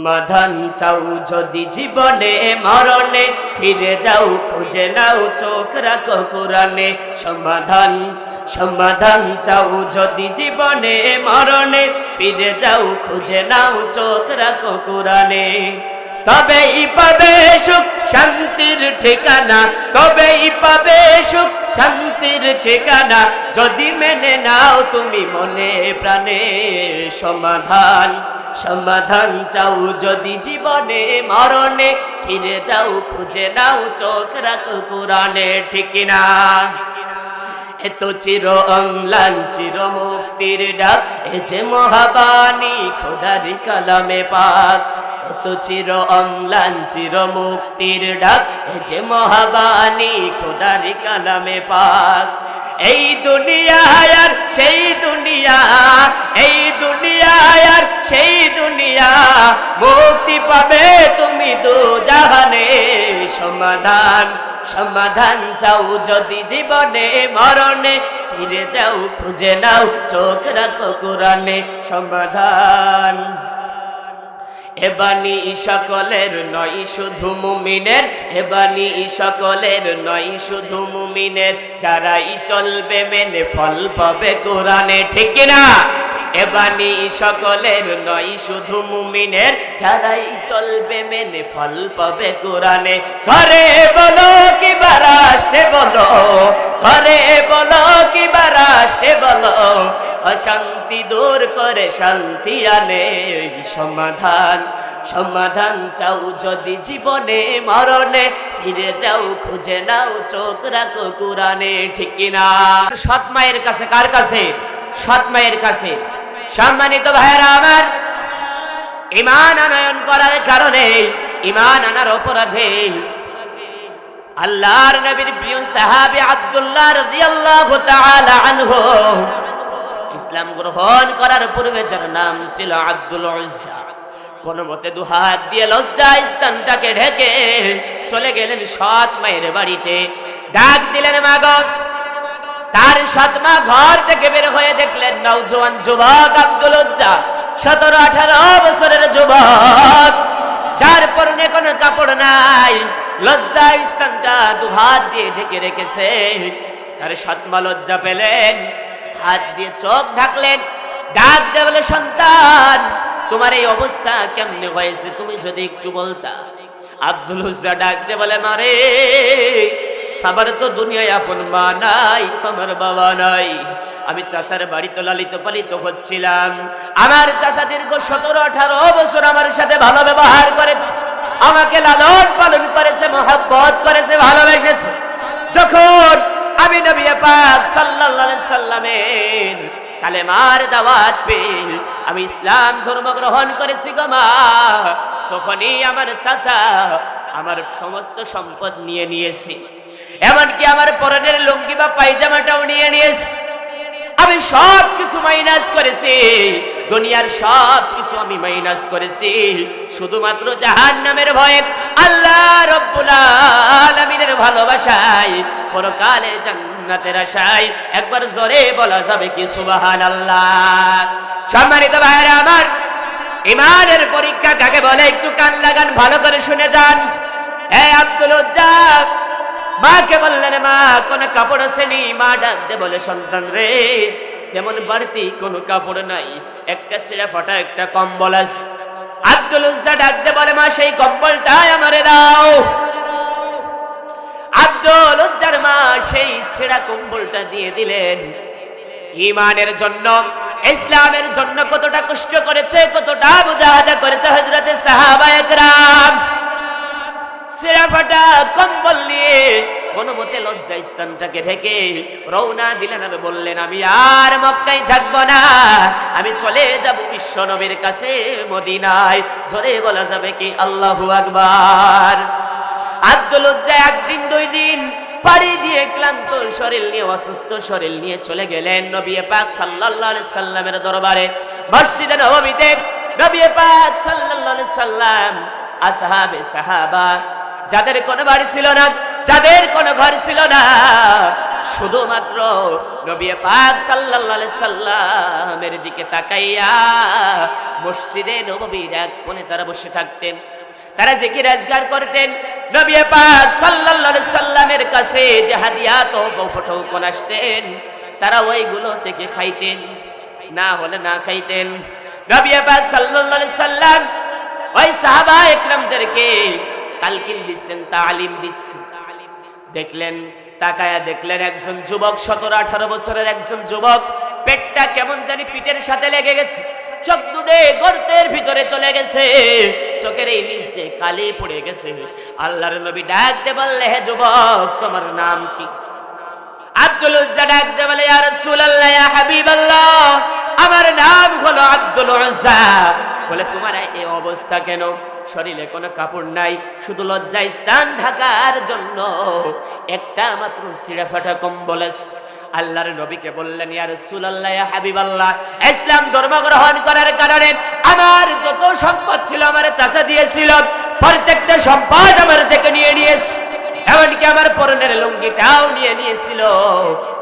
সমাধান চাও যদি জীবনে মরণে, ফিরে যাও খুঁজে নাও চোখ রাখো কোরআনে। সমাধান চাও যদি জীবনে মরণে, ফিরে যাও খুঁজে নাও চোখ রাখো কোরআনে। তবেই পাবে সুখ শান্তির ঠিকানা, তবেই পাবে সুখ শান্তির ঠিকানা, যদি মেনে নাও তুমি মনে প্রাণে। সমাধান চাও যদি জীবনে মরণে, ফিরে যাও খুঁজে নাও চোখ রাখো কোরআনে। ঠিক না? এত চির অম্লান চির মুক্তির ডাক, এ যে মহাবাণী খোদার কালামে পাক। এত চির অম্লান চির মুক্তির ডাক, এ যে মহাবাণী খোদার কালামে পাক। এই দুনিয়া আর সেই দুনিয়া, এই দুনিয়া আর সেই দুনিয়া, মুক্তি পাবে তুমি দু জাহানে। সমাধান চাও যদি জীবনে মরণে, ফিরে যাও খুঁজে নাও চোখ রাখো কোরআনে। সমাধান এ বাণী সকলের নয় শুধু মুমিনের, এ বাণী সকলের নয় শুধু মুমিনের, যারাই চলবে মেনে ফল পাবে কোরআনে। ঠিক না? এ বাণী সকলের নয় শুধু মুমিনের, যারাই চলবে মেনে ফল পাবে কোরআনে। ঘরে বলো কিবা রাষ্ট্রে বলো, ঘরে বলো কিবা রাষ্ট্রে বলো, অশান্তি দূর করে শান্তি আনে। সমাধান চাও যদি জীবনে মরণে, ফিরে যাও খুঁজে নাও চোখ রাখো কোরআনে। ঠিক না? সৎ মায়ের কাছে, কার কাছে? সৎ মায়ের কাছে। সম্মানিত ভাইরা আমার, ঈমান আনয়ন করার কারণে, ঈমান আনার অপরাধে আল্লাহর নবীর প্রিয় সাহাবী আব্দুল্লাহ রাদিয়াল্লাহু তাআলা আনহু ইসলাম গ্রহণ করার পূর্বে যার নাম ছিল আব্দুল উজ্জা, কোন মতে দুহাত দিয়ে লজ্জা স্থানটাকে ঢেকে চলে গেলেন সৎ মায়ের বাড়িতে। ডাক দিলেন মা গো। তার সৎ মা ঘর থেকে বের হয়ে দেখলেন নওজোয়ান যুবক আব্দুল উজ্জা, 17-18 বছরের যুবক, যার পরনে কোনো কাপড় নাই, লজ্জা স্থানটা দুহাত দিয়ে ঢেকে রেখেছে। তার সৎ মা লজ্জা পেলেন, হাত দিয়ে চোখ ঢাকলেন, ডাক দিয়ে বলে, সন্তান তোমার এই অবস্থা কেমনে হয়েছে, তুমি যদি একটু বলতা। আব্দুল উজ্জা ডাক দিয়ে বলে, মারে আমার তো দুনিয়ায় আপন মা নাই, আমার বাবা নাই, আমি চাচার বাড়িতে লালিত পালিত হচ্ছিলাম। আমার চাচা দীর্ঘ 17-18 বছর আমার সাথে ভালো ব্যবহার করেছে, আমাকে লালন পালন করেছে, মহব্বত করেছে, ভালোবেসেছে। যখন আমি নবী পাক সাল্লাল্লাহু আলাইহি সাল্লামের কালেমার দাওয়াত পেয়ে আমি ইসলাম ধর্ম গ্রহণ করেছি গো মা, তখনই আমার চাচা আমার সমস্ত সম্পদ নিয়ে নিয়েছে, এমনকি আমার পরনের লুঙ্গি বা পায়জামাটাও নিয়ে নিয়েছে। আমি সব কিছু মাইনাস করেছি, দুনিয়ার সব কিছু আমি মাইনাস করেছি, শুধুমাত্র জাহান্নামের ভয়ে, আল্লাহ রব্বুল আলামিনের ভালোবাসায়, পরকালে জান্নাতের আশায়। একবার জোরে বলা যাবে কি সুবহানাল্লাহ? সম্মানিত ভাইরা আমার, ঈমানের পরীক্ষা কাকে বলে একটু কান লাগান, ভালো করে শুনে যান। এই আব্দুল উজ্জা মাকে বললেন, মা কোন কাপড় আসেনি? মা ডাক দে বলে, সন্তান রে তেমন বাড়তি কোনো কাপড় নাই, একটা ছিঁড়া ফাটা একটা কম্বল আছে। আব্দুল উজ্জা ডাক দে বলে, মা সেই কম্বলটাই আমারে দাও। আব্দুল উজ্জার মা সেই ছিঁড়া কম্বলটা দিয়ে দিলেন। ঈমানের জন্য, ইসলামের জন্য কতটা কষ্ট করেছে, কতটা মুজাহাদা করেছে হযরতে সাহাবায়ে কেরাম। ছিঁড়া ফাটা কম্বল নিয়ে কোন মতে লজ্জা স্থানটাকে ঢেকে রওনা দিলেন আর বললেন, আমি আর মক্কায় থাকবো না, আমি চলে যাব বিশ্ব নবীর কাছে মদিনায়। জোরে বলা যাবে কি আল্লাহু আকবার? আব্দুল উজ্জা একদিন 2 দিন পাড়ি দিয়ে ক্লান্ত শরীর নিয়ে, অসুস্থ শরীর নিয়ে চলে গেলেন নবী পাক সাল্লাল্লাহু আলাইহি সাল্লামের দরবারে। মসজিদে নববীতে নবী পাক সাল্লাল্লাহু আলাইহি সাল্লাম, আসহাবে সাহাবা যাদের কোনো বাড়ি ছিল না, যাদের কোনো ঘর ছিল না, শুধুমাত্র নবী পাক সাল্লাল্লাহু আলাইহি সাল্লামের দিকে তাকাইয়া মসজিদে নববীর এক কোণে তারা বসে থাকতেন। তারা জিকির আজকার করতেন। নবী পাক সাল্লাল্লাহু আলাইহি সাল্লামের কাছে যে হাদিয়া তোহফা উপঢৌকন আসতেন, তারা ওইগুলো থেকে খাইতেন, না হলে না খাইতেন। নবী পাক সাল্লাল্লাহু আলাইহি সাল্লাম ওই সাহাবা একরামদেরকে তালকিন দিচ্ছেন, তালিম দিচ্ছেন। দেখলেন, তাকায়া দেখলেন একজন যুবক, 17-18 বছরের একজন যুবক, পেটটা কেমন জানি পিঠের সাথে লেগে গেছে, চোখ দুটো গর্তের ভিতরে চলে গেছে, চোখের এই নিচ দিয়ে কালি পড়ে গেছে। আল্লাহর নবী ডাক দিয়ে বললে, হে যুবক, তোমার নাম কি? আব্দুল উজ্জা ডাক দিয়ে বলে, ইয়া রাসূলুল্লাহ, ইয়া হাবিবাল্লাহ, আমার নাম হলো আব্দুল উজ্জা। বলে, তোমার এই অবস্থা কেন? শরীরে কোনো কাপড় নাই, শুধু লজ্জা স্থান ঢাকার জন্য একটা মাত্র ছিঁড়া ফাটা কম্বল আছে। আল্লাহর নবীকে বললেন, ইয়া রাসূলুল্লাহ, ইয়া হাবিবাল্লাহ, ইসলাম ধর্ম গ্রহণ করার কারণে আমার যত সম্পদ ছিল আমার চাচা দিয়েছিল, প্রত্যেকটা সম্পদ আমার থেকে নিয়ে নিয়েছে, এমনকি আমার পরনের লুঙ্গিটাও নিয়ে নিয়েছিল।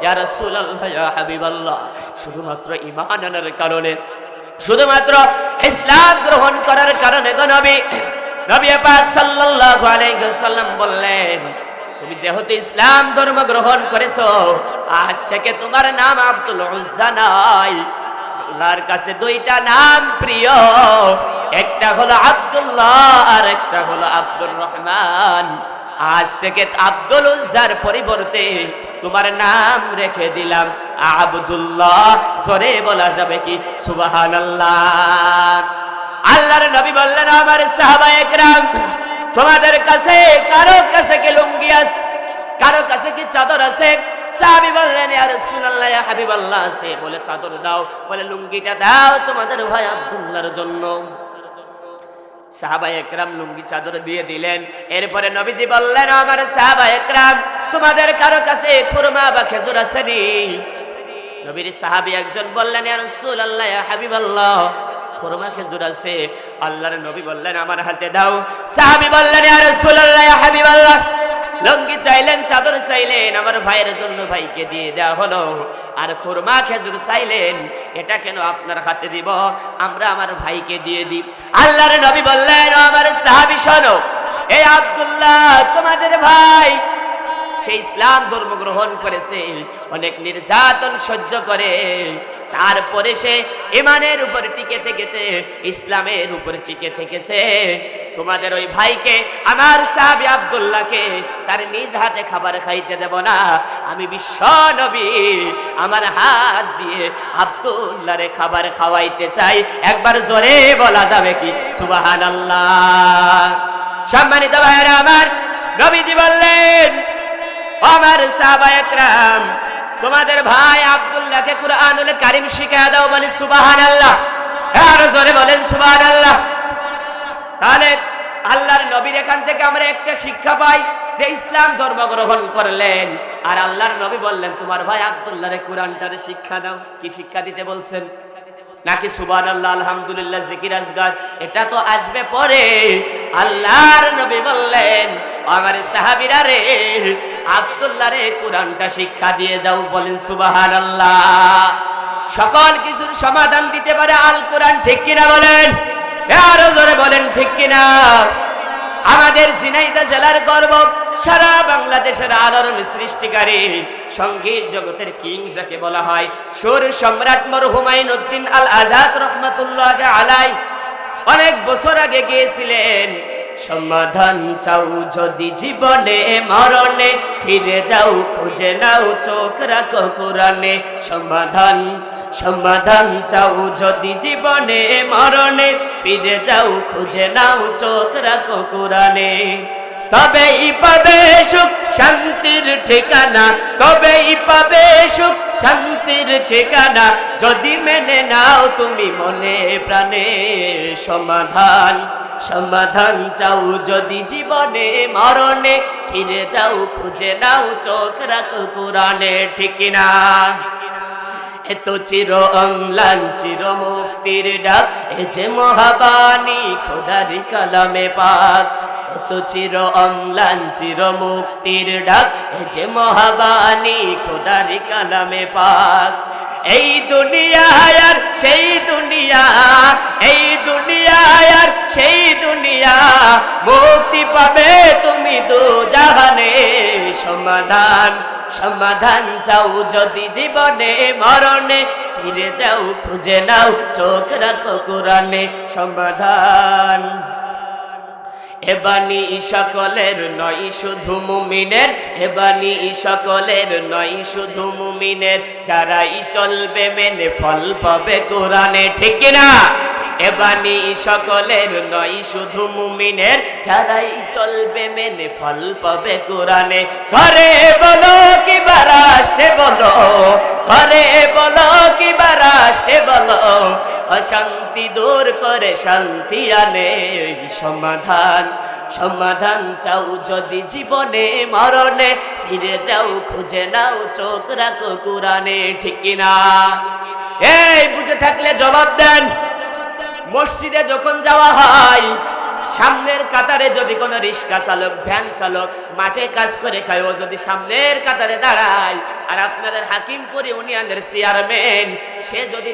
ইয়া রাসূলুল্লাহ, ইয়া হাবিবাল্লাহ, শুধুমাত্র ঈমান আনার কারণে, শুধুমাত্র ইসলাম গ্রহণ করার কারণে গো নবী পাক সাল্লাল্লাহু আলাইহি ওয়াসাল্লাম বললেন, তুমি যেহেতু ইসলাম ধর্ম গ্রহণ করেছো, আজ থেকে তোমার নাম আব্দুল উজ্জা নাই। আল্লাহর কাছে দুইটা নাম প্রিয়, একটা হলো আব্দুল্লাহ আর একটা হলো আব্দুর রহমান। আজ থেকে আব্দুল উজ্জার পরিবর্তে তোমার নাম রেখে দিলাম আব্দুল্লাহ। সরে বলা যাবে কি সুবহানাল্লাহ। আল্লাহর নবী বললেন, আমার সাহাবায়ে কেরাম, তোমাদের কাছে কারো কাছে কি লুঙ্গি আছে? কারো কাছে কি চাদর আছে? সাহাবী বললেন, ইয়া রাসূলুল্লাহ, ইয়া হাবিবাল্লাহ, আছে। বলে, চাদর দাও। বলে, লুঙ্গিটা দাও তোমাদের ভাই আব্দুল্লাহর জন্য। সাহাবায়ে কেরাম লুঙ্গি চাদর দিয়ে দিলেন। এরপরে নবীজি বললেন, আমার সাহাবায়ে কেরাম, তোমাদের কারো কাছে খুরমা বা খেজুর আছে নি? নবীর সাহাবী একজন বললেন, ইয়া রাসূলুল্লাহ, ইয়া হাবিবাল্লাহ, খুরমা খেজুর আছে। আল্লাহর নবী বললেন, আমার হাতে দাও। সাহাবী বললেন, ইয়া রাসূলুল্লাহ, ইয়া হাবিবাল্লাহ, লুঙ্গি চাইলেন, চাদর চাইলেন, আমার ভাইয়ের জন্য ভাইকে দিয়ে দেওয়া হলো, আর খুরমা খেজুর চাইলেন, এটা কেন আপনার হাতে দিব? আমরা আমার ভাইকে দিয়ে দিব। আল্লাহর নবী বললেন, আমার সাহাবী শোনো, এই আব্দুল্লাহ তোমাদের ভাই, সে ইসলাম ধর্ম গ্রহণ করেছে, অনেক নির্যাতন সহ্য করে, তারপরে সে ঈমানের উপর টিকে থেকেছে, ইসলামের উপর টিকে থেকেছে। তোমাদের ওই ভাইকে, আমার সাহাবী আব্দুল্লাহকে, তার নিজ হাতে খাবার খাইতে দেব না। আমি বিশ্ব নবী আমার হাত দিয়ে আব্দুল্লাহরে খাবার খাওয়াইতে চাই। একবার জোরে বলা যাবে কি সুবহানাল্লাহ। সম্মানিত ভাইরা আমার, নবীজি বললেন, আমার সাহাবায়ে কেরাম, তোমাদের ভাই আব্দুল্লাহকে কুরআনুল কারীম শিখিয়ে দাও। বলে সুবহানাল্লাহ। আর জোরে বলেন সুবহানাল্লাহ। তাহলে আল্লাহর নবীর এখান থেকে আমরা একটা শিক্ষা পাই যে ইসলাম ধর্ম গ্রহণ করলেন, আর আল্লাহর নবী বললেন, তোমার ভাই আব্দুল্লাহরে কুরআনটার শিক্ষা দাও। কি শিক্ষা দিতে বলছেন? নাকি সুবহানাল্লাহ, আলহামদুলিল্লাহ, জিকির আজগার, এটা তো আসবে পরে। আল্লাহর নবী বললেন, আমার সাহাবীরা রে, আব্দুল্লাহ রে কুরআনটা শিক্ষা দিয়ে যাও। বলেন সুবহানাল্লাহ। সকল কিছুর সমাধান দিতে পারে আল কোরআন, ঠিক কিনা বলেন? আরো জোরে বলেন ঠিক কিনা? আমাদের ঝিনাইদহ জেলার গর্ব, সারা বাংলাদেশের আলোড়ন সৃষ্টিকারী, সঙ্গীত জগতের কিং যাকে বলা হয়, সুর সম্রাট মরহুম মাইনুদ্দিন আল আজাদ রহমাতুল্লাহ আলাইহি অনেক বছর আগে গিয়েছিলেন। সমাধান চাও যদি জীবনে মরণে, ফিরে যাও খুঁজে নাও চোখ রাখো কোরআনে। সমাধান চাও যদি জীবনে মরণে, ফিরে যাও খুঁজে নাও চোখ রাখো কোরআনে। তবেই পাবে সুখ শান্তির ঠিকানা, তবেই পাবে সুখ শান্তির ঠিকানা, যদি মেনে নাও তুমি মনে প্রাণে। সমাধান চাও যদি জীবনে মরণে, ফিরে যাও খুঁজে নাও চোখ রাখো কোরআনে। ঠিক কিনা? এত চির অম্লান চির মুক্তির ডাক, এ যে মহাবাণী খোদার কালামে পাক। এত চির অম্লান চির মুক্তির ডাক, এ যে মহাবাণী খোদার কালামে পাক। এই দুনিয়া আর সেই দুনিয়া, এই দুনিয়া আর সেই দুনিয়া, মুক্তি পাবে তুমি দু জাহানে। সমাধান সমাধান চাও যদি জীবনে মরণে, ফিরে যাও খুঁজে নাও চোখ রাখো কোরআনে। সমাধান এ বাণী সকলের নয় শুধু মুমিনের, এ বাণী সকলের নয় শুধু মুমিনের, যারাই চলবে মেনে ফল পাবে কোরআনে। ঠিক কিনা? এ বাণী সকলের নয় শুধু মুমিনের, যারাই চলবে মেনে ফল পাবে কোরআনে। ঘরে বলো কিংবা রাষ্ট্রে বলো, ঘরে বলো কিংবা রাষ্ট্রে বলো, অশান্তি দূর করে শান্তি আনে। সমাধান সমাধান চাও যদি জীবনে মরণে, ফিরে যাও খুঁজে নাও চোখ রাখো কোরআনে। ঠিক কিনা? এই বুঝে থাকলে জবাব দেন। মসজিদে যখন যাওয়া হয়, সামনের কাতারে যদি কোনো রিক্সা চালক ভ্যান চালক মাঠে কাজ করে খায়, ও যদি সামনের কাতারে দাঁড়ায়, আর আপনাদের হাকিমপুর ইউনিয়নের চেয়ারম্যান সে যদি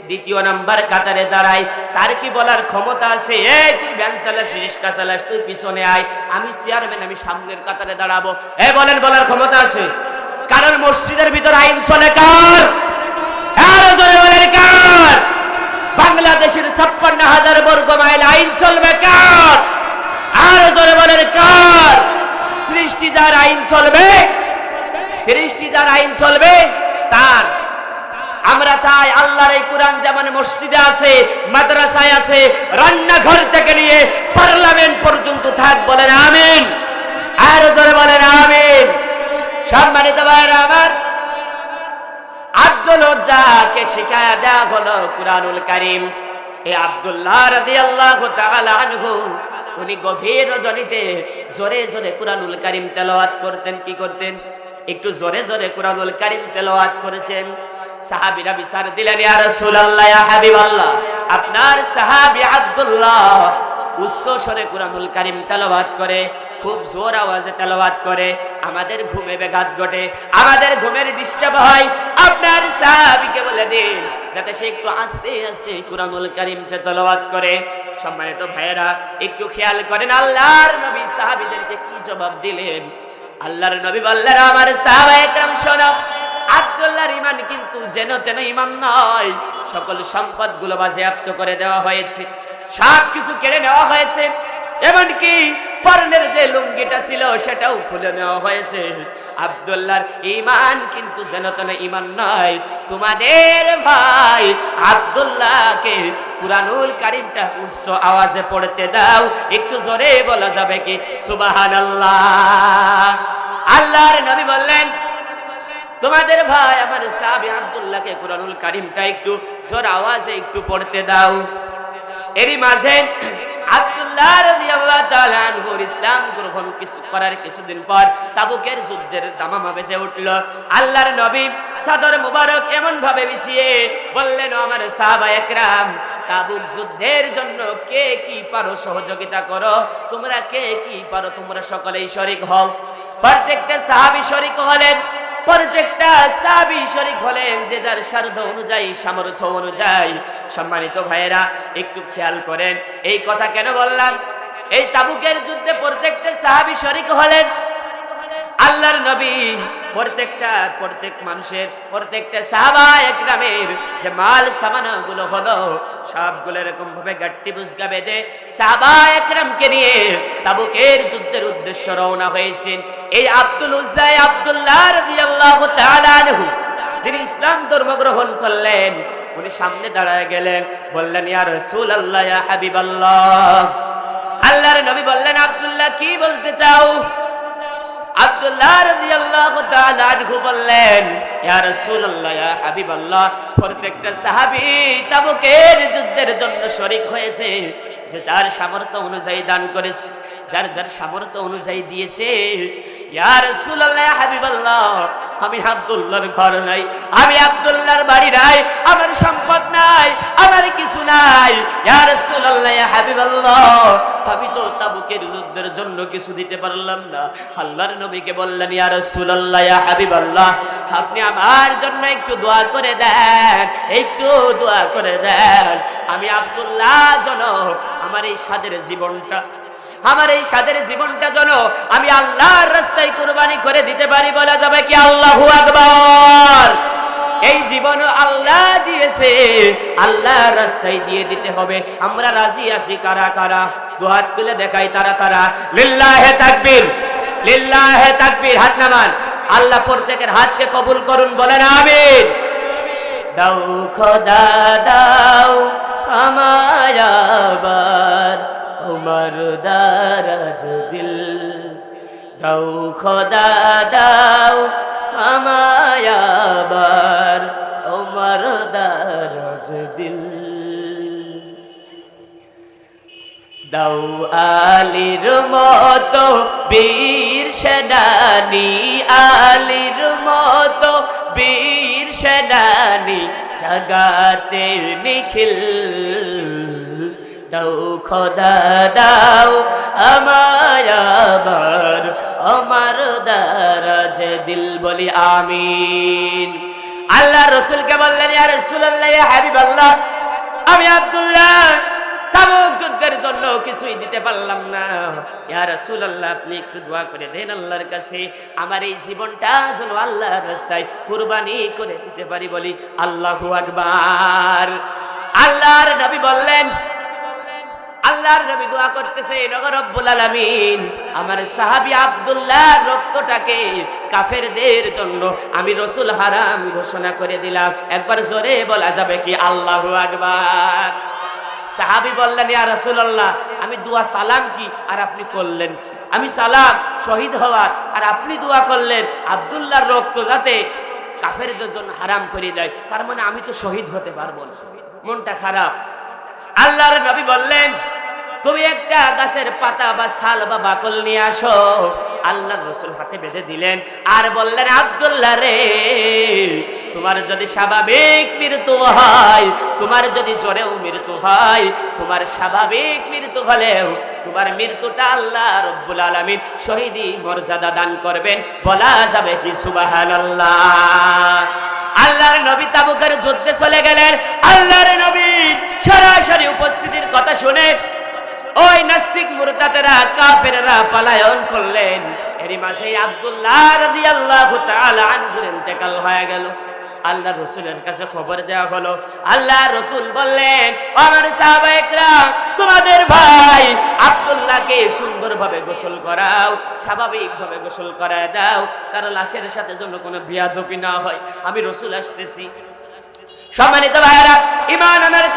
দ্বিতীয় নাম্বার কাতারে দাঁড়ায়, তার কি বলার ক্ষমতা আছে? এই তুই ভ্যান চালাস রিক্সা চালাস, তুই পিছনে আয়, আমি চেয়ারম্যান, আমি সামনের কাতারে দাঁড়াবো? এই বলেন, বলার ক্ষমতা আছে? কারণ মসজিদের ভিতর আইন চলে কার? আরো জোরে বলেন কার? বাংলাদেশের 56,000 বর্গ মাইল আইন চলবে কার? আরো জোরে বলেন কার? সৃষ্টি যার আইন চলবে, সৃষ্টি যার আইন চলবে তার। আমরা চাই আল্লাহর এই কোরআন যেমন মসজিদে আছে, মাদ্রাসায় আছে, রান্নাঘর থেকে নিয়ে পার্লামেন্ট পর্যন্ত থাক। বলেন আমিন। আরো জোরে বলেন আমিন। সম্মানিত ভাইরা আমার, আব্দুল উজ্জাকে শিখায়া দেয়া হলো কুরআনুল কারীম। এই আব্দুল্লাহ রাদিয়াল্লাহু তাআলা আনহু উনি গভীর রজনীতে জোরে জোরে কুরআনুল কারীম তেলাওয়াত করতেন। কি করতেন? একটু জোরে জোরে কুরআনুল কারীম তেলাওয়াত করেছেন। সাহাবীরা বিচার দিলেন, ইয়া রাসূলুল্লাহ, ইয়া হাবিবাল্লাহ, আপনার সাহাবী আব্দুল্লাহ উচ্চ স্বরে কুরআনুল কারীম তেলাওয়াত করে, খুব জোর আওয়াজে তেলাওয়াত করে, আমাদের ঘুমে ব্যাঘাত ঘটে, আমাদের ঘুমের ডিস্টার্ব হয়। আপনার সাহাবীকে বলে দিন যাতে সে একটু আস্তে আস্তে কুরআনুল কারীমটা তেলাওয়াত করে। সম্মানিত ভাইয়েরা, একটু খেয়াল করেন আল্লাহর নবী সাহাবীদেরকে কি জবাব দিলেন। আল্লাহর নবী বললেন, আমার সাহাবায়ে কেরাম শোনো, আব্দুল্লাহর ঈমান কিন্তু যেন তেন ঈমান নয়। সকল সম্পদগুলো বাজেয়াপ্ত করে দেওয়া হয়েছে, সব কিছু কেড়ে নেওয়া হয়েছে, এমনকি পরনের যে লুঙ্গিটা ছিল সেটাও খুলে নেওয়া হয়েছে। আব্দুল্লাহর ঈমান কিন্তু যেন তেন ঈমান নয়। তোমাদের ভাই আব্দুল্লাহকে কুরআনুল কারীমটা উচ্চ আওয়াজে পড়তে দাও। একটু জোরে বলা যাবে কি সুবহানাল্লাহ? আল্লাহর নবী বললেন, তোমাদের ভাই আমার সাহাবী আব্দুল্লাহকে কুরআনুল কারীমটা একটু জোর আওয়াজে একটু পড়তে দাও। এরই মাঝে আব্দুল্লাহ রাদিয়াল্লাহু তাআলা আনহু ইসলাম গ্রহণ করার কিছুদিন পর তাবুকের যুদ্ধের দামামা বেজে উঠল। আল্লাহর নবী চাদর মুবারক এমন ভাবে বিছিয়ে বললেন, আমার সাহাবায়ে কেরাম, তাবুক যুদ্ধের জন্য কে কি পারো সহযোগিতা করো, তোমরা কে কি পারো তোমরা সকলেই শরীক হও। প্রত্যেকটা সাহাবী শরীক হলেন, প্রত্যেকটা সাহাবী শরীক হলেন যে যার সাধ্য অনুযায়ী, সামর্থ্য অনুযায়ী। সম্মানিত ভাইয়েরা, একটু খেয়াল করেন এই কথা কেন বললাম। এই তাবুকের যুদ্ধে প্রত্যেকটা সাহাবী শরীক হলেন। আল্লাহর নবী প্রত্যেক মানুষের, প্রত্যেকটা সাহাবায়ে কেরামের যে মাল সামানাগুলো হলো সবগুলো এরকম ভাবে গাট্টি বুজগা বেঁধে সাহাবায়ে কেরামকে নিয়ে তাবুকের যুদ্ধের উদ্দেশ্যে রওনা হয়েছেন। এই আব্দুল উজ্জা আব্দুল্লাহ রাদিয়াল্লাহু তাআলা আনহু যিনি ইসলাম ধর্ম গ্রহণ করলেন, উনি সামনে দাঁড়ায় গেলেন, বললেন, ইয়া রাসূলুল্লাহ, ইয়া হাবিবাল্লাহ। আল্লাহর নবী বললেন, আব্দুল্লাহ কি বলতে চাও? আব্দুল্লাহ রাদিয়াল্লাহু তাআলা আনহু বললেন, ইয়া রাসূলুল্লাহ, ইয়া হাবিবাল্লাহ, প্রত্যেকটা সাহাবী তাবুকের যুদ্ধের জন্য শরীক হয়েছে, যে যার সামর্থ্য অনুযায়ী দান করেছে, যার যার সামর্থ্য অনুযায়ী দিয়েছে। ইয়া রাসূলুল্লাহ, ইয়া হাবিবাল্লাহ, আমি আব্দুল্লাহর ঘর নাই, আমি আব্দুল্লাহর বাড়ি নাই, আমার সম্পদ নাই, আমার কিছু নাই। ইয়া রাসূলুল্লাহ, ইয়া হাবিবাল্লাহ, আমি তো তাবুকের যুদ্ধের জন্য কিছু দিতে পারলাম না। আল্লাহর নবীকে বললেন, ইয়া রাসূলুল্লাহ, ইয়া হাবিবাল্লাহ, আপনি আমার জন্য একটু দোয়া করে দেন, একটু দোয়া করে দেন। আমি আব্দুল্লাহ যেন আমার এই সাদের জীবনটা যেন আমি আল্লাহর রাস্তায় কুরবানি করে দিতে পারি। বলা যাবে কি আল্লাহু আকবার? এই জীবন আল্লাহ দিয়েছে, আল্লাহর রাস্তায় দিয়ে দিতে হবে। আমরা রাজি আছি কারা কারা? দুহাত তুলে দেখাই তারা। লিল্লাহে তাকবীর, লিল্লাহে তাকবীর। হাত নামান। আল্লাহ প্রত্যেকের হাতকে কবুল করুন, বলেন আমিন। দাও খোদা দাও আমায় আবার উমর দারাজ দিল, দাও খোদা দাও আমায় আবার উমর দারাজ দিল, দাও আলীর মতো বীর সেনানী, আলীর মতো বীর সেনানী জাগাতে নিখিল, দাও খোদা দাও আমায় আবার আমার দারাজ দিল। বলি আমিন। আল্লাহ রসুলকে বললেন, ইয়া রাসূলুল্লাহ, ইয়া হাবিবাল্লাহ, আমি আব্দুল্লাহ তাবুক যুদ্ধের জন্য কিছুই দিতে পারলাম না। ইয়া রাসূলুল্লাহ, আপনি একটু দোয়া করে দেন আল্লাহর কাছে, আমার এই জীবনটা যেন আল্লাহর রাস্তায় কুরবানি করে দিতে পারি। বলি আল্লাহু আকবার। আল্লাহর নবী বললেন, আল্লাহর নবী দোয়া করতেছে, রব্বুল আলামিন আমার সাহাবী আব্দুল্লাহর রক্তটাকে কাফেরদের জন্য আমি রাসূল হারাম ঘোষণা করে দিলাম। একবার জোরে বলা যাবে কি আল্লাহু আকবার? সাহাবী বললেন, ইয়া রাসূলুল্লাহ, আমি দোয়া সালাম কি আর আপনি করলেন? আমি সালাম শহীদ হওয়ার, আর আপনি দোয়া করলেন আব্দুল্লাহর রক্ত যাতে কাফেরদের জন্য হারাম করে দেয়। তার মানে আমি তো শহীদ হতে পারবো না, মনটা খারাপ। আল্লাহর নবী বললেন, তুমি একটা গাছের পাতা বা ছাল বা বাকল নিয়ে আসো। আল্লাহর রাসূল হাতে বেঁধে দিলেন আর বললেন, আব্দুল্লাহ রে, তোমার যদি স্বাভাবিক মৃত্যু হয়, তোমার যদি জ্বরেও মৃত্যু হয়, তোমার স্বাভাবিক মৃত্যু হলেও তোমার মৃত্যুটা আল্লাহ রব্বুল আলামিন শহীদি মর্যাদা দান করবেন। বলা যাবে কি সুবহানাল্লাহ? আল্লাহর নবী তাবুকের যুদ্ধে চলে গেলেন। আল্লাহর নবী সরাসরি উপস্থিতির কথা শুনে ওই নাস্তিক মুরতাদেরা কাফেররা পলায়ন করলেন। এরই মাঝে আব্দুল্লাহ রাদিয়াল্লাহু তাআলা আনহুর ইন্তেকাল হয়ে গেল। আল্লাহর রাসূলের কাছে খবর দেওয়া হলো। আল্লাহর রাসূল বললেন, আমার সাহাবায়ে কেরাম, তোমাদের ভাই আব্দুল্লাহকে সুন্দরভাবে গোসল করাও, স্বাভাবিকভাবে গোসল করায় দাও, কারণ লাশের সাথে যেন কোনো বিয়াদবি না হয়। আমি রাসূল আসতেছি। সম্মানিত ভাইরা, ঈমান আনার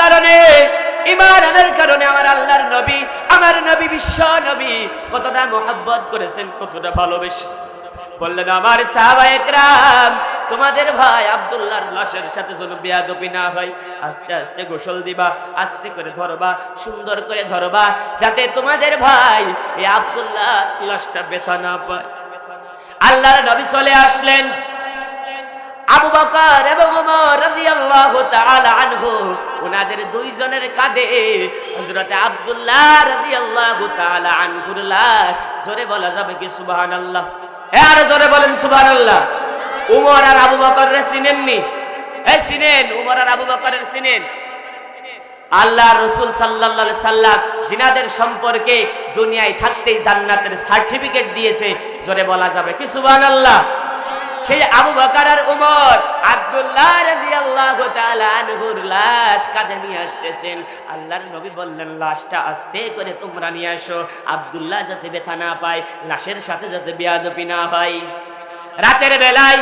কারণে আমার আল্লাহর নবী, আমার নবী, বিশ্ব নবী কতটা মুহাব্বত করেছেন, কতটা ভালোবেসেছেন। বললেন, আমার সাহাবায়ে কেরাম, তোমাদের ভাই আব্দুল্লাহর লাশের সাথে যেন বেয়াদবি না হয়, আস্তে আস্তে গোসল দিবা, আস্তে করে ধরবা, সুন্দর করে ধরবা, যাতে তোমাদের ভাই এই আব্দুল্লাহ লাশটা ব্যথা না পায়। আল্লাহর নবী চলে আসলেন। আবু বকর এবং ওমর রাদিয়াল্লাহু তাআলা আনহু, ওনাদের দুইজনের কাঁধে হযরত আব্দুল্লাহ রাদিয়াল্লাহু তাআলা আনহুর লাশ। জোরে বলা যাবে কি সুবহানাল্লাহ? আর জোরে বলেন সুবহানাল্লাহ। ওমর আর আবু বকরের চিনেননি? চিনেন, ওমর আর আবু বকরের চিনেন। আল্লাহর রাসূল সাল্লাল্লাহু আলাইহি সাল্লাম জিনাদের সম্পর্কে দুনিয়ায় থাকতেই জান্নাতের সার্টিফিকেট দিয়েছে। জোরে বলা যাবে কি সুবহানাল্লাহ? সেই আবু বকর আর ওমর আব্দুল্লাহ রাদিয়াল্লাহু তাআলা আনহুর লাশ কাঁধে নিয়ে আসতেছেন। আল্লাহর নবী বললেন, লাশটা আস্তে করে তোমরা নিয়ে আসো, আব্দুল্লাহ যাতে ব্যথা না পায়, লাশের সাথে যাতে বেয়াদবি না হয়। রাতের বেলায়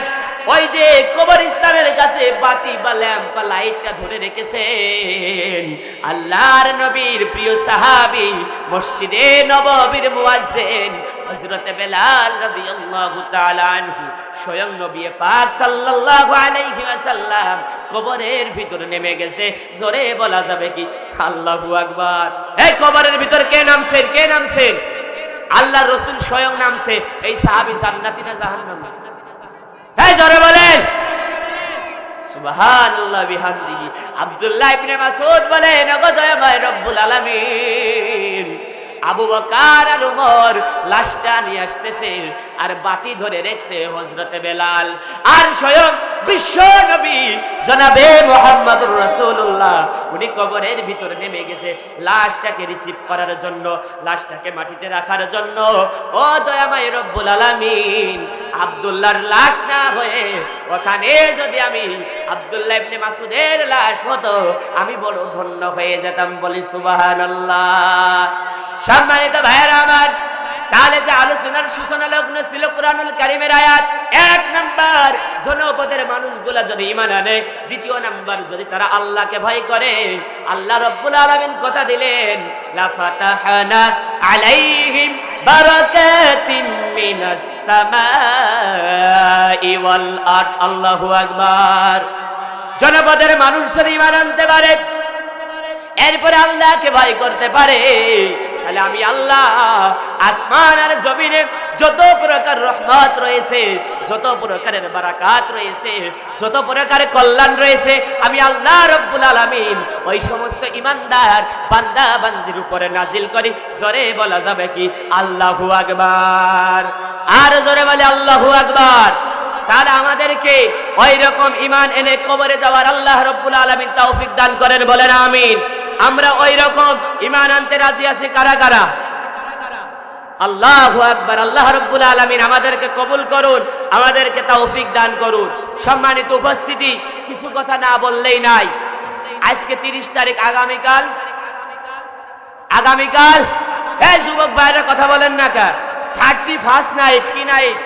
ওই যে কবরস্থানের কাছে বাতি বা ল্যাম্প বা লাইটটা ধরে রেখেছেন আল্লাহর নবীর প্রিয় সাহাবী মসজিদে নববীর মুয়াজ্জিন হযরত বেলাল রাদিয়াল্লাহু তাআলা আনহু স্বয়ং নবী পাক সাল্লাল্লাহু আলাইহি ওয়াসাল্লাম কবরের ভিতর নেমে গেছে। জোরে বলা যাবে কি আল্লাহু আকবার। এই কবরের ভিতর কে নামছেন? কে নামছেন? আল্লাহর রাসূল স্বয়ং নামছে। এই সাহাবী জান্নাতি না জাহান্নামী? এই জোরে বলেন সুবহানাল্লাহ বিহামদিহি। আব্দুল্লাহ ইবনে মাসউদ বলেন ওগো দয়াময় রব্বুল আলামিন, আবু বকর আর উমর লাশটা নিয়ে আসতেছে আর বাতি ধরে রেখেছে হযরতে বেলাল, আর স্বয়ং বিশ্ব নবী জনাবে মুহাম্মদুর রাসূলুল্লাহ উনি কবরের ভিতর নেমে গেছে লাশটাকে রিসিভ করার জন্য, লাশটাকে মাটিতে রাখার জন্য। ও দয়াময় রব্বুল আলামিন, আব্দুল্লাহর লাশ না হয়ে ওখানে যদি আমি আব্দুল্লাহ ইবনে মাসউদের লাশ হতো আমি বড় ধন্য হয়ে যেতাম। বলি সুবহানাল্লাহ। সম্মানিত ভাইয়েরা আমার, তাহলে যে আলোচনার সূচনা লগ্ন ছিল কুরআনুল কারীমের আয়াত, এক নাম্বার জনপদের মানুষগুলা যদি ঈমান আনে, দ্বিতীয় নাম্বার যদি তারা আল্লাহকে ভয় করে, আল্লাহ রাব্বুল আলামিন কথা দিলেন লা ফাতাহনা আলাইহিম বারাকাতিন মিনাস সামাই ওয়াল আরদ। আল্লাহু আকবার। জনপদের মানুষ যদি ঈমান আনতে পারে, এরপরে আল্লাহকে ভয় করতে পারে, তাহলে আমি আল্লাহ আসমান আর জমিনে যত প্রকার রহমত রয়েছে, যত প্রকারের বারাকাত রয়েছে, যত প্রকারের কল্যাণ রয়েছে, আমি আল্লাহ রাব্বুল আলামিন ওই সমস্ত ঈমানদার বান্দা বান্দির উপরে নাজিল করি। জোরে বলা যাবে কি আল্লাহু আকবার। আর জোরে বলে আল্লাহু আকবার। তাহলে আমাদেরকে ওই রকম ঈমান এনে কবরে যাওয়ার আল্লাহ রাব্বুল আলামিন তৌফিক দান করেন, বলেন আমিন। আমরা ওই রকম ঈমান আনতে রাজি আছি কারা কারা? আল্লাহু আকবার। আল্লাহ রাব্বুল আলামিন আমাদেরকে কবুল করুন, আমাদেরকে তৌফিক দান করুন। সম্মানিত উপস্থিতি, কিছু কথা না বললেই নাই। আজকে 30 তারিখ, আগামীকাল এই যুবক ভাইরা কথা বলেন না কা 31 নাইট কি নাইট?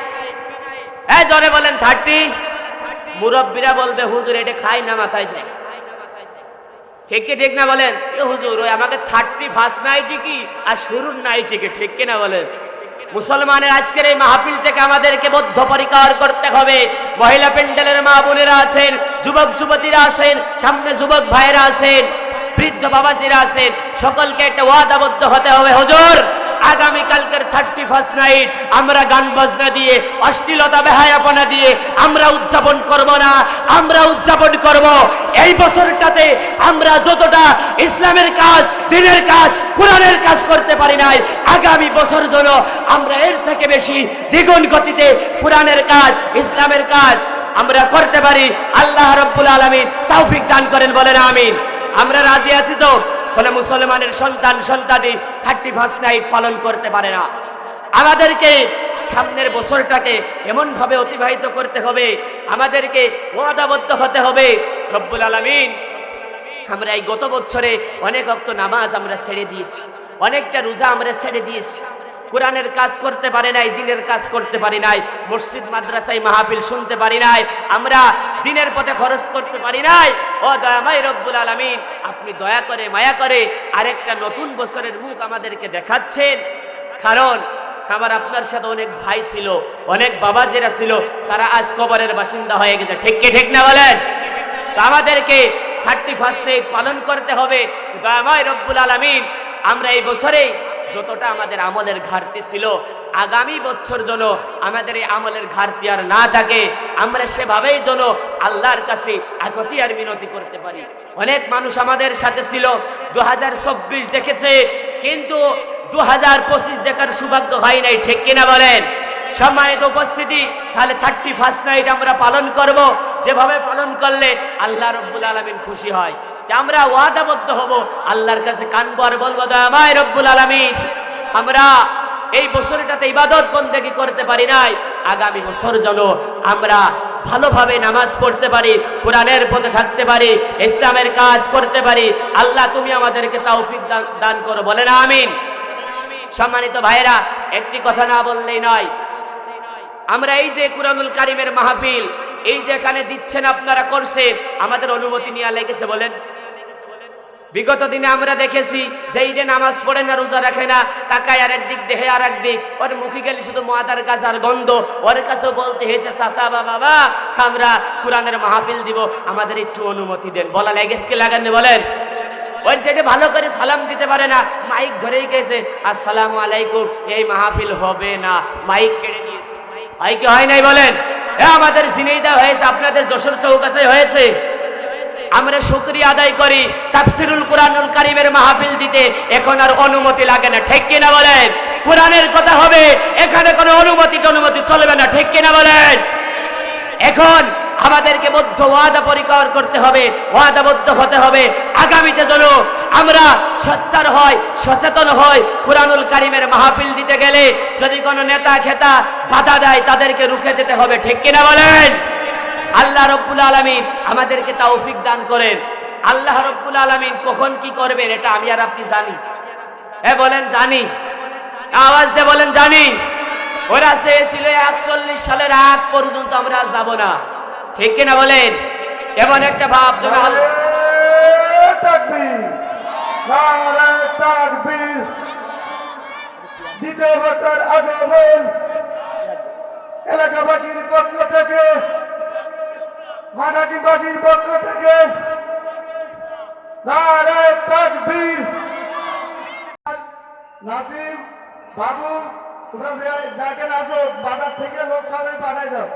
এই জোরে বলেন 30। মুরব্বীরা বলবে হুজুর এটা খাই না মাথায় দেয়, ঠিক কি ঠিক না বলেন? এ হুজুর ওই আমাকে 31 নাইটি কি আর শুরুর নাইটি কি, ঠিক কি না বলেন? মুসলমানের আজকের এই মাহফিল থেকে আমাদেরকে বদ্ধপরিকর করতে হবে। মহিলা প্যান্ডেলের মা বোনেরা আছেন, যুবক যুবতীরা আছেন, সামনে যুবক ভাইরা আছেন, বৃদ্ধ বাবাজিরা আছেন, সকলকে একটা ওয়াদাবদ্ধ হতে হবে। হুজুর আগামীকালকের 31 নাইট আমরা গান বাজনা দিয়ে, অশ্লীলতা বেহায়াপনা দিয়ে আমরা উদযাপন করব না, আমরা উদযাপন করব এই বছরটাতে আমরা যতটা ইসলামের কাজ, দ্বীনের কাজ, কোরআনের কাজ করতে পারি নাই, আগামী বছর যেন আমরা এর থেকে বেশি দ্বিগুণ গতিতে কোরআনের কাজ, ইসলামের কাজ আমরা করতে পারি। আল্লাহ রাব্বুল আলামিন তৌফিক দান করেন, বলেন আমিন। আমরা রাজি আছি তো? ফলে মুসলমানের সন্তানই 31 নাইট পালন করতে পারে না। আমাদেরকে সামনের বছরটাকে এমন ভাবে অতিবাহিত করতে হবে, আমাদেরকে ওয়াদাবদ্ধ হতে হবে। রব্বুল আলামিন, আমরা এই গত বছরে অনেক ওয়াক্ত নামাজ আমরা ছেড়ে দিয়েছি, অনেকটা রোজা আমরা ছেড়ে দিয়েছি, কোরআনের কাজ করতে পারি নাই, দ্বীনের কাজ করতে পারি নাই, মসজিদ মাদ্রাসায় মাহফিল শুনতে পারি নাই, আমরা দ্বীনের পথে খরচ করতে পারি নাই। ও দয়াময় রব্বুল আলামিন, আপনি দয়া করে মায়া করে আরেকটা নতুন বছরের মুখ আমাদেরকে দেখাচ্ছেন। কারণ আমার আপনার সাথে অনেক ভাই ছিল, অনেক বাবাজিরা ছিল, তারা আজ কবরের বাসিন্দা হয়ে গেছে, ঠিক কি ঠিক না বলেন? তো আমাদেরকে 31 নাইট পালন করতে হবে। দয়াময় রব্বুল আলামিন, আমরা এই বছরে যতটা আমাদের আমলের ঘাটতি ছিল, আগামী বছর যেন আমাদের এই আমলের ঘাটতি আর না থাকে, আমরা সেভাবেই যেন আল্লাহর কাছে আগতি আর মিনতি করতে পারি। অনেক মানুষ আমাদের সাথে ছিল, 2024 দেখেছে, কিন্তু 2025 দেখার সৌভাগ্য হয় নাই, ঠিক কিনা বলেন? সম্মানিত উপস্থিতি, তাহলে 31 নাইট আমরা পালন করব, যেভাবে পালন করলে আল্লাহ রাব্বুল আলামিন খুশি হয়, যে আমরা ওয়াদাবদ্ধ হব, আল্লাহর কাছে কানবো আর বলবো দয়াময় রব্বুল আলামিন, আমরা এই বছরটাতে ইবাদত বন্দেগী করতে পারি নাই, আগামী বছর যেন আমরা ভালোভাবে নামাজ পড়তে পারি, কোরআনের পথে থাকতে পারি, ইসলামের কাজ করতে পারি। আল্লাহ তুমি আমাদেরকে তৌফিক দান করো, বলেন আমিন। সম্মানিত ভাইরা, একটি কথা না বললেই নয়, আমরা এই যে কুরআনুল কারীমের মাহফিল, এই যে এখানে দিচ্ছেন আপনারা করছেন, আমাদের অনুমতি নিয়ে লেগেছে বলেন? বিগত দিনে আমরা দেখেছি যে এই যে নামাজ পড়ে না, রোজা রাখে না, তাকায় আর একদিক দেহে আর একদিক, ওর মুখে গেলে শুধু মাদার গাছ আর গন্ধ, ওর কাছেও বলতে হয়েছে চাচা বা বাবা আমরা কোরআনের মাহফিল দিব, আমাদের একটু অনুমতি দেন। বলা লেগেছে কি লাগাননি বলেন? ওই যেটা ভালো করে সালাম দিতে পারে না, মাইক ধরেই গেছে আসসালামু আলাইকুম, এই মাহফিল হবে না, মাইক কেড়ে নিয়েছে। হয় কি হয় নাই বলেন? আমাদের ঝিনাইদহ হয়েছে, আপনাদের যশোর চৌকাছে হয়েছে। আমরা শুকরিয়া আদায় করি, তাফসিরুল কোরআনুল কারীমের মাহফিল দিতে এখন আর অনুমতি লাগে না, ঠিক কিনা বলেন? কোরআনের কথা হবে, এখানে কোনো অনুমতি চলবে না, ঠিক কিনা বলেন? এখন আমাদেরকে বদ্ধ ওয়াদা পরিকর করতে হবে, ওয়াদাবদ্ধ হতে হবে, আগামীতে যেন আমরা সোচ্চার হই, সচেতন হই। কোরআনুল কারীমের মাহফিল দিতে গেলে যদি কোনো নেতা খেতা বাধা দেয়, তাদেরকে রুখে দিতে হবে, ঠিক কিনা বলেন? আল্লাহ রব্বুল আলামিন আমাদেরকে তৌফিক দান করেন। আল্লাহ রব্বুল আলামিন কখন কি করবেন এটা আমি আর আপনি জানি। বলেন জানি? আওয়াজ দিয়ে বলেন জানি। ওরা চেয়েছিল 41 সালের আগ পর্যন্ত আমরা যাব না, ঠিক কিনা বলেন? এমন একটা ভাব যেন দ্বিতীয় বছর আগমন এলাকাবাসীর পক্ষ থেকে, মাঠাটিবাসীর পক্ষ থেকে নারায়ে তাকবীর। নাসিম বাবু, তোমরা যাকে আসো বাজার থেকে লোক সবাই পাঠাই দাও,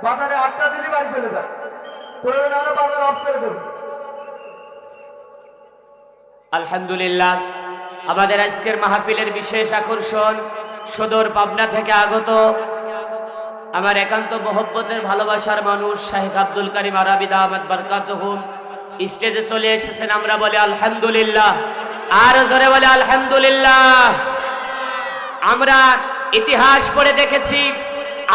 বাজারে 8টা দিনই বাড়ি চলে যাও, তোরা নাহলে বাজার অফ করে দেবো। আলহামদুলিল্লাহ, আমাদের আজকের মাহফিলের বিশেষ আকর্ষণ সদর পাবনা থেকে আগত আমার একান্ত মহব্বতের ভালোবাসার মানুষ শাহেখ আব্দুল কারীম আরাবী দামাত বারকাতুহুম স্টেজে চলে এসেছেন। আমরা বলি আলহামদুলিল্লাহ, আর জোরে বলি আলহামদুলিল্লাহ। আমরা ইতিহাস পড়ে দেখেছি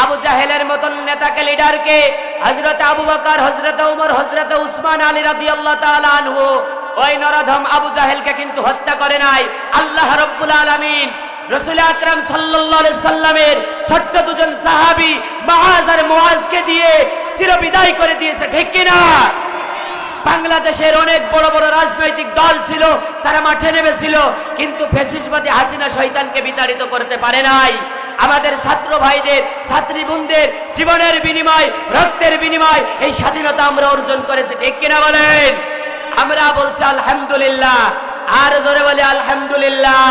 আবু জাহেলের মতন নেতাকে, লিডারকে হযরত আবু বকর, হযরত ওমর, হযরত উসমান আলী রাদিয়াল্লাহু তাআলা আনহু ওই নরধম আবু জাহেলকে কিন্তু হত্যা করে নাই। আল্লাহ রাব্বুল আলামিন রাসূল আকরাম সাল্লাল্লাহু আলাইহি সাল্লামের ছোট্ট দুজন সাহাবী মুআজ আর মুআজকে দিয়ে চিরবিদায় করে দিয়েছে, ঠিক কি না? বাংলাদেশের অনেক বড় বড় রাজনৈতিক দল ছিল, তারা মাঠে নেমেছিল, কিন্তু ফ্যাসিস্টবাদী হাসিনা শয়তানকে বিতাড়িত করতে পারে নাই। আমাদের ছাত্র ভাইদের, ছাত্রী বোনদের জীবনের বিনিময়, রক্তের বিনিময় এই স্বাধীনতা আমরা অর্জন করেছি, ঠিক কিনা বলেন? আমরা বলছি আলহামদুলিল্লাহ, আর জোরে বলি আলহামদুলিল্লাহ।